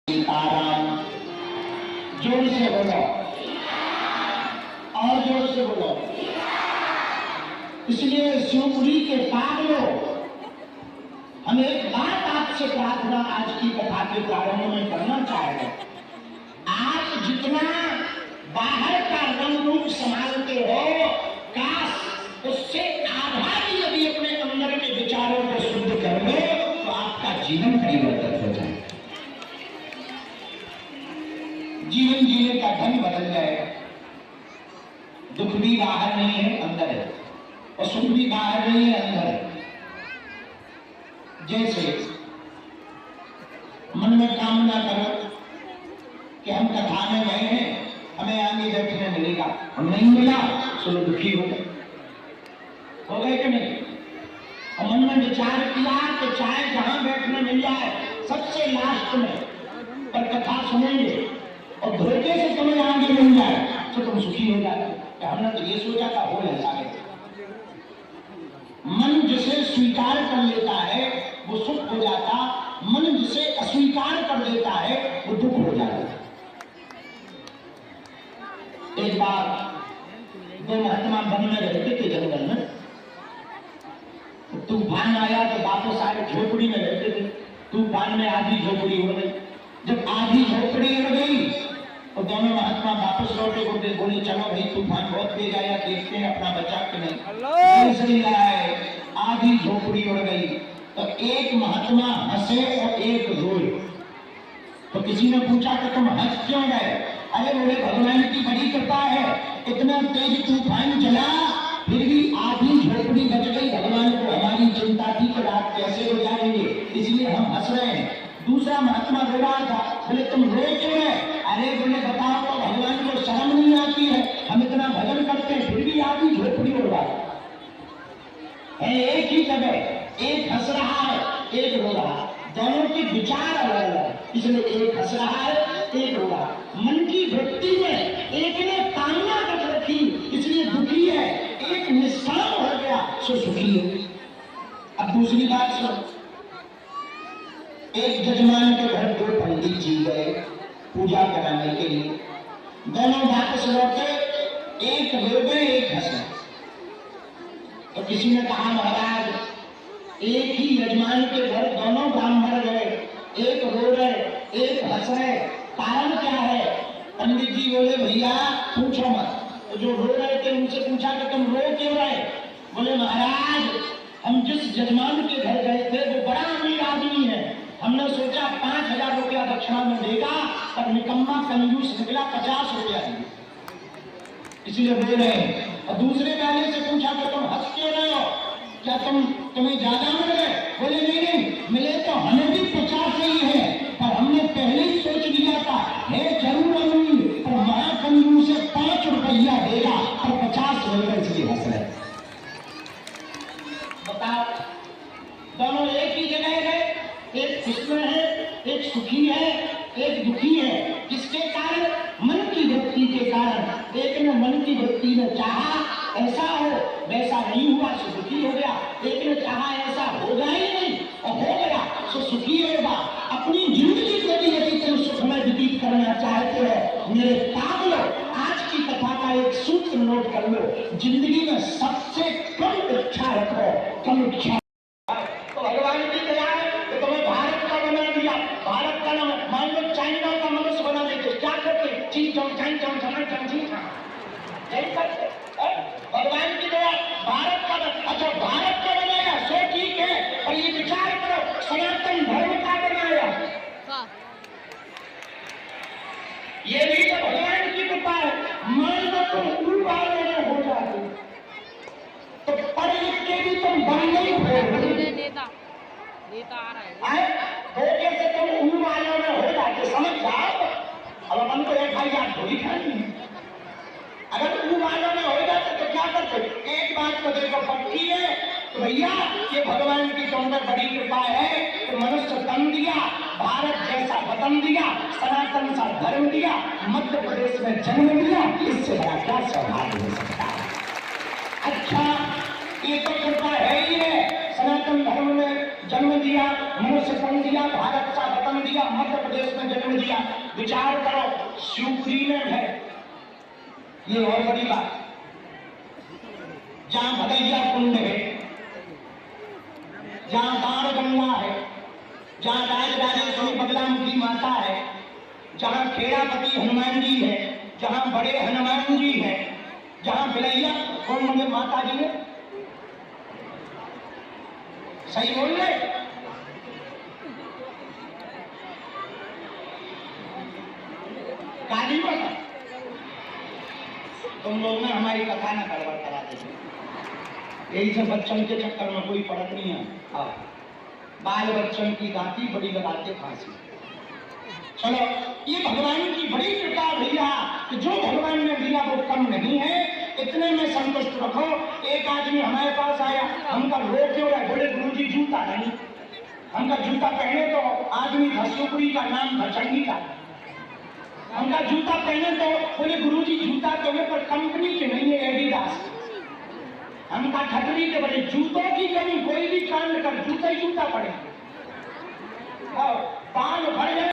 सीताराम। जोर से बोलो और जोर से बोलो। इसलिए शिवपुरी के पागलों, हम एक बात आपसे प्रार्थना आज की कथा के प्रारंभ में करना चाहेंगे। आप जितना बाहर का रंग रूप संभालते हो, काश उससे आधा भी यदि अपने अंदर के विचारों को शुद्ध कर लो तो आपका जीवन परिवर्तित हो जाए, जीवन जीने का ढंग बदल जाएगा। दुख भी बाहर नहीं है, अंदर है, और सुख भी बाहर नहीं है, अंदर है। जैसे मन में कामना करो कि हम कथा में गए हैं, हमें आगे बैठने मिलेगा, हम नहीं मिला चलो दुखी हो गए कि नहीं। और मन में विचार किया तो चाहे जहां बैठने मिल जाए सबसे लास्ट में, पर कथा सुनेंगे और धोखे से तुम्हें आगे मिल जाए तो तुम सुखी हो जाते। हमने तो ये सोचा था हो ऐसा है। मन जिसे स्वीकार कर लेता है वो सुख हो जाता, मन जिसे अस्वीकार कर लेता है वो दुख हो जाता। एक बार दो महात्मा वन में रहते थे, जंगल में। तूफान आया तो वापस आए, झोपड़ी में रहते थे। तूफान में आधी झोपड़ी उड़ गई। जब आधी झोपड़ी उड़ गई तो दोनों महात्मा वापस लौटे, बोले चलो भाई तूफान बहुत तेज आया, देखते हैं अपना बचा कि नहीं। आधी झोपड़ी उड़ गई तो एक महात्मा हंसे और एक रोए। तो किसी ने पूछा कि तुम हंस क्यों गए? अरे बोले भगवान की बड़ी कृपा है, इतना तेज तूफान चला फिर भी आधी झोपड़ी बच गई। भगवान को हमारी चिंता थी कि रात कैसे हो जाएंगे, इसलिए हम हंस रहे हैं। दूसरा महात्मा रो रहा था, बोले तुम रो क्यों है? अरे बोले बताओ तो भगवान को शर्म नहीं आती है, हम इतना भजन करते हैं फिर भी आधी झोपड़ी उड़वा है। एक ही जगह एक हंस रहा है, एक रो रहा है, दोनों के विचार अलग अलग, इसलिए एक हंस रहा है, एक रो रहा है। मन की वृत्ति में एक ने कामना रख रखी इसलिए दुखी है, एक निष्काम हो गया सो सुखी है। अब दूसरी बात सुन। एक जजमान के घर दो पंडित जी गए पूजा कराने के लिए। दोनों वापस लौटे, एक रो गए एक हंसे। तो किसी ने कहा महाराज एक ही यजमान के घर दोनों ब्राह्मण गए, एक रो रहे एक हंस रहे, कारण क्या है? पंडित जी बोले भैया पूछो मत। तो जो रो रहे थे उनसे पूछा कि तुम रो क्यों रहे? बोले महाराज हम जिस यजमान के घर गए थे वो बड़ा अमीर आदमी है, हमने सोचा 5,000 रुपया दक्षिणा में देगा, पर निकम्मा कंजूस निकला 50 रुपया दिए, इसीलिए रो रहे हैं। और दूसरे वाले से पूछा कि तुम हंस क्यों रहे हो, क्या तुम्हें ज्यादा मिल गए? बोले नहीं मिले तो हमें भी 50 ही है, पर हमने पहले ही सोच लिया था है जरूर अमीर पर महाकंजूस से 5 रुपया देगा, पर 50 मिल गए इसलिए हंस रहे। बताओ दोनों एक ही जगह गए, एक खुश में है एक सुखी है एक दुखी है। किसके कारण? मन की वृत्ति के कारण। एक ने मन की वृत्ति में चाहा ऐसा हो, वैसा नहीं हुआ सो दुखी हो गया। एक ने चाहा ऐसा होगा ही नहीं और हो गया सो सुखी होगा। अपनी जिंदगी को भी यदि तुम सुखमय व्यतीत करना चाहते हो मेरे पागलों, आज की कथा का एक सूत्र नोट कर लो। जिंदगी में सबसे कम इच्छा रखो, कम इच्छा। तो भगवान की दया है तो तुम्हें भारत का बना दिया, भारत का नाम मान लो चाइना का मनुष्य बना देते, क्या करते? चीन चौं चाइन चौं चमन चमची यही करते। भगवान की दया भारत का अच्छा भारत का बनाया सो ठीक है, और ये विचार करो सनातन धर्म का बनाया, ये भी तो भगवान की कृपा है। मान लो तुम उन वालों में हो जाते तो पढ़ लिख के भी तुम बन नहीं हो, नेता आ रहा है धोखे से तुम उन वालों में हो जाते, समझ जाओ। अब अपन को FIR थोड़ी खानी है। अगर उन वालों में हो जाते तो क्या करते? एक बात को देखो पक्की है तो भैया ये भगवान की तुम पर बड़ी कृपा है कि मनुष्य तन दिया, भारत जैसा वतन दिया, सनातन सा धर्म दिया, मध्य प्रदेश में जन्म दिया, इससे बड़ा क्या सौभाग्य हो सकता है? अच्छा ये तो कृपा है ही है। सनातन धर्म में जन्म दिया, मनुष्य तन दिया, भारत सा वतन दिया, मध्य प्रदेश में जन्म दिया। विचार करो, शिवपुरी में है ये और बड़ी बात, जहां भदैया कुंड है, जहां बाण गंगा है, जहां राजराजेश्वरी बगलामुखी माता है, जहां खेड़ापति हनुमान जी है, जहां बड़े हनुमान जी है, जहां बिलैया कौन मंदिर माता जी है, सही बोल रहे? काली माता। तुम लोग ने हमारी कथा ना गड़बड़ करा देते, यही से बच्चन के चक्कर में कोई फर्क नहीं है। हाँ, बाल बच्चन की गाती बड़ी लगाते फांसी। चलो, ये भगवान की बड़ी कृपा भैया कि जो भगवान ने दिया वो कम नहीं है, इतने में संतुष्ट रखो। एक आदमी हमारे पास आया, हमका रो क्यों रहा? बोले गुरुजी जूता नहीं, हमका जूता पहने तो आदमी धसुपुरी का नाम धचंगी का, हमका जूता पहने तो बोले गुरुजी जूता तो है पर कंपनी के नहीं है, एडिडास। हमका खतरी के बड़े जूतों की कमी, कोई भी कांड कर जूता ही जूता पड़े और बाल भर